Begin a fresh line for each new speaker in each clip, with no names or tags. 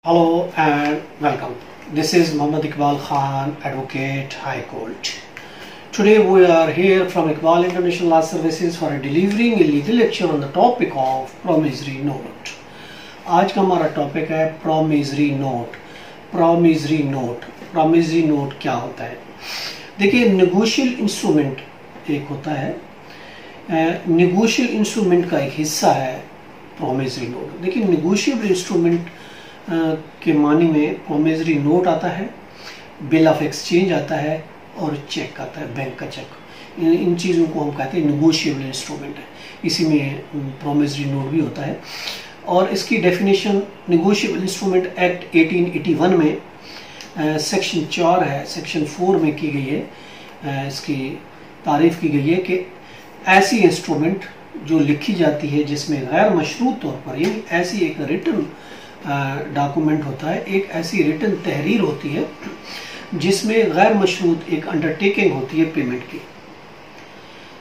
Hello and welcome. This is Muhammad Iqbal Khan, Advocate, High Court. Today we are here from Iqbal International Law Services for delivering a legal lecture on the topic of promissory note. आज का हमारा topic है promissory note. promissory note. promissory note क्या होता है? देखिए, negotiable instrument एक होता है. negotiable instrument का एक हिस्सा है promissory note. देखिए, negotiable instrument के मानी में प्रॉमिसरी नोट आता है, बिल ऑफ एक्सचेंज आता है और चेक आता है, बैंक का चेक. इन चीज़ों को हम कहते हैं नेगोशिएबल इंस्ट्रूमेंट है. इसी में प्रॉमिसरी नोट भी होता है. और इसकी डेफिनेशन नेगोशिएबल इंस्ट्रूमेंट एक्ट 1881 में सेक्शन 4 है, सेक्शन 4 में की गई है. इसकी तारीफ की गई है कि ऐसी इंस्ट्रूमेंट जो लिखी जाती है जिसमें गैर मशरूत तौर पर, यानी ऐसी एक रिटन डॉक्यूमेंट होता है, एक ऐसी रिटन तहरीर होती है जिसमें गैर मशरूत एक अंडरटेकिंग होती है पेमेंट की.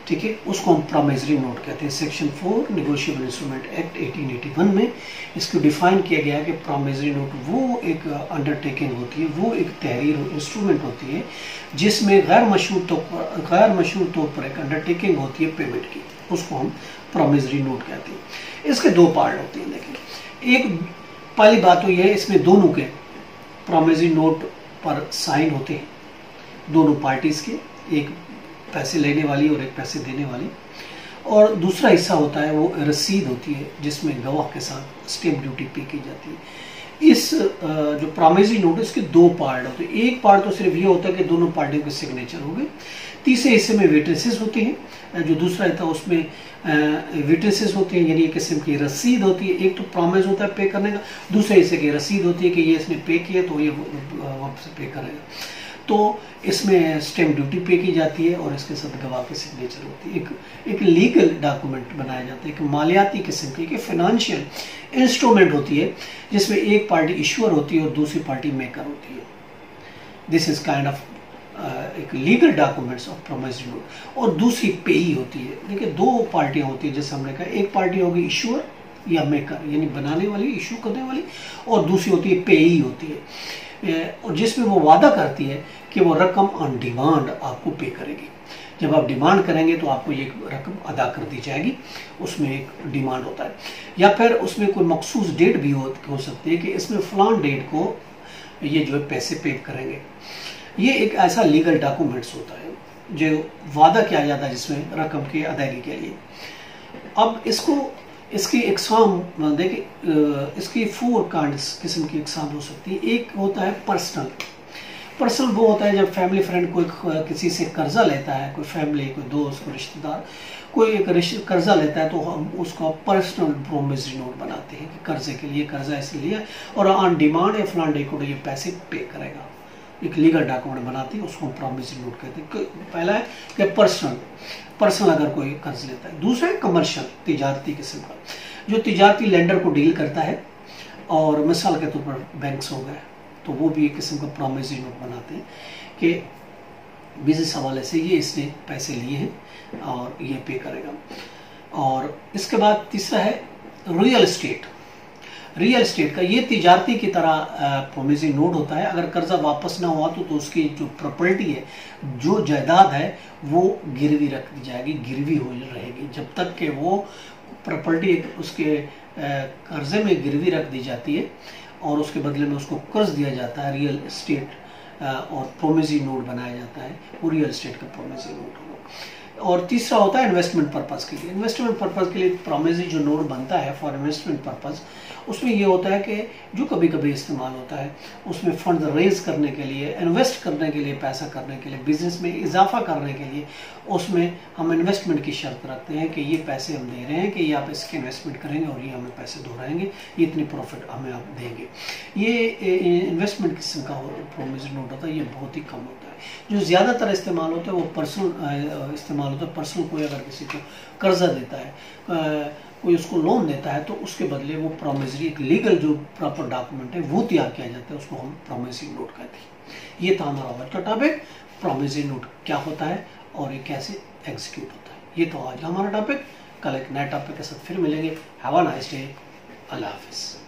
ठीक है, उसको हम प्रॉमिसरी नोट कहते हैं. सेक्शन 4 नेगोशिएबल इंस्ट्रूमेंट एक्ट 1881 में इसको डिफाइन किया गया है कि प्रॉमिसरी नोट वो एक अंडरटेकिंग होती है, वो एक तहरीर इंस्ट्रूमेंट होती है जिसमें गैर मशरूत तौर पर एक अंडरटेकिंग होती है पेमेंट की. उसको हम प्रॉमिसरी नोट कहते हैं. इसके दो पार्ट होते हैं. देखिए, एक पहली बात तो यह है, इसमें दोनों के प्रॉमिसरी नोट पर साइन होते हैं, दोनों पार्टीज के, एक पैसे लेने वाली और एक पैसे देने वाली. और दूसरा हिस्सा होता है वो रसीद होती है जिसमें गवाह के साथ स्टैम्प ड्यूटी पे की जाती है. इस जो प्रॉमिसरी नोट इसके दो पार्ट होते हैं. एक पार्ट तो सिर्फ ये होता है कि दोनों पार्टियों के सिग्नेचर हो गए. तीसरे हिस्से में विटनेसेस होती हैं. जो दूसरा हिस्सा उसमें विटनेसेस होते हैं, यानी एक किस्म की रसीद होती है. एक तो प्रॉमिस होता है पे करने का, दूसरे हिस्से की रसीद होती है कि ये इसने पे किया तो ये वापस पे करेगा. तो इसमें स्टैम्प ड्यूटी पे की जाती है और इसके साथ गवाह की सिग्नेचर होती है. एक लीगल डॉक्यूमेंट बनाया जाता है, एक मालियाती किस्म की, एक फाइनेंशियल इंस्ट्रूमेंट होती है जिसमें एक पार्टी इशूअर होती है और दूसरी पार्टी मेकर होती है. दिस इज काइंड ऑफ एक legal documents of promissory note. और दूसरी पेई होती है. देखिए, दो पार्टियां होती है जैसे हमने कहा. एक पार्टी होगी इशूअर या मेकर, यानी बनाने वाली, इशू करने वाली, और दूसरी होती है पेई होती है, और जिसमें वो वादा करती है कि वो रकम ऑन डिमांड आपको पे करेगी. जब आप डिमांड करेंगे तो आपको ये रकम अदा कर दी जाएगी. उसमें एक डिमांड होता है. या फिर उसमें कोई मखसूस डेट भी हो सकती है कि इसमें फलान डेट को ये जो है पैसे पे करेंगे. ये एक ऐसा लीगल डॉक्यूमेंट्स होता है जो वादा किया जाता है जिसमें रकम की अदायगी के लिए. अब इसकी इकसाम देखिए, इसकी 4 किस्म की इकसाम हो सकती है. एक होता है पर्सनल वो होता है जब फैमिली फ्रेंड कोई किसी से कर्जा लेता है, कोई फैमिली, कोई दोस्त, कोई रिश्तेदार कोई एक कर्जा लेता है तो हम उसका पर्सनल प्रॉमिसरी नोट बनाते हैं कि कर्जे के लिए कर्जा इसलिए लिया और ऑन डिमांड या फलान डे को ये पैसे पे करेगा. एक लीगल डॉक्यूमेंट बनाती है, उसको हम प्रॉमिसरी नोट कहते हैं. पहला है कि पर्सनल अगर कोई कर्ज लेता है. दूसरा है कमर्शियल, तिजारती किस्म का, जो तिजारती लेंडर को डील करता है. और मिसाल के तौर पर बैंक्स हो गए तो वो भी एक किस्म का प्रॉमिसरी नोट बनाते हैं कि बिजनेस हवाले से ये इसने पैसे लिए हैं और ये पे करेगा. और इसके बाद तीसरा है रियल एस्टेट का. ये तिजारती की तरह प्रॉमिसरी नोट होता है. अगर कर्जा वापस ना हुआ तो उसकी जो प्रॉपर्टी है, जो जायदाद है, वो गिरवी रख दी जाएगी, गिरवी हो रहेगी जब तक कि वो प्रॉपर्टी उसके कर्जे में गिरवी रख दी जाती है और उसके बदले में उसको कर्ज दिया जाता है. रियल एस्टेट और प्रॉमिसरी नोट बनाया जाता है. वो रियल एस्टेट का प्रॉमिसरी नोट होगा. और तीसरा होता है इन्वेस्टमेंट पर्पस के लिए. इन्वेस्टमेंट पर्पस के लिए प्रॉमिसरी जो नोट बनता है फॉर इन्वेस्टमेंट पर्पस, उसमें ये होता है कि जो कभी कभी इस्तेमाल होता है उसमें फंड रेज करने के लिए, इन्वेस्ट करने के लिए, पैसा करने के लिए, बिजनेस में इजाफा करने के लिए, उसमें हम इन्वेस्टमेंट की शर्त रखते हैं कि ये पैसे हम दे रहे हैं कि ये आप इसके इन्वेस्टमेंट करेंगे और ये हमें पैसे दोहराएंगे, ये इतनी प्रॉफिट हमें आप देंगे. ये इन्वेस्टमेंट किस्म का प्रॉमिसरी नोट होता है. ये बहुत ही कम होता है. जो ज़्यादातर इस्तेमाल होता है वो पर्सनल इस्तेमाल होता है. पर्सनल कोई अगर किसी को कर्जा देता है, कोई उसको लोन देता है तो उसके बदले वो प्रॉमिसरी, एक लीगल जो प्रॉपर डॉक्यूमेंट है वो तैयार किया जाता है, उसको हम प्रॉमिसरी नोट कहते हैं. ये था हमारा आज का टॉपिक, प्रॉमिसरी नोट क्या होता है और ये कैसे एग्जीक्यूट होता है. ये तो आज हमारा टॉपिक. कल एक नए टॉपिक के साथ फिर मिलेंगे. Have a nice day. अल्लाह हाफिज़.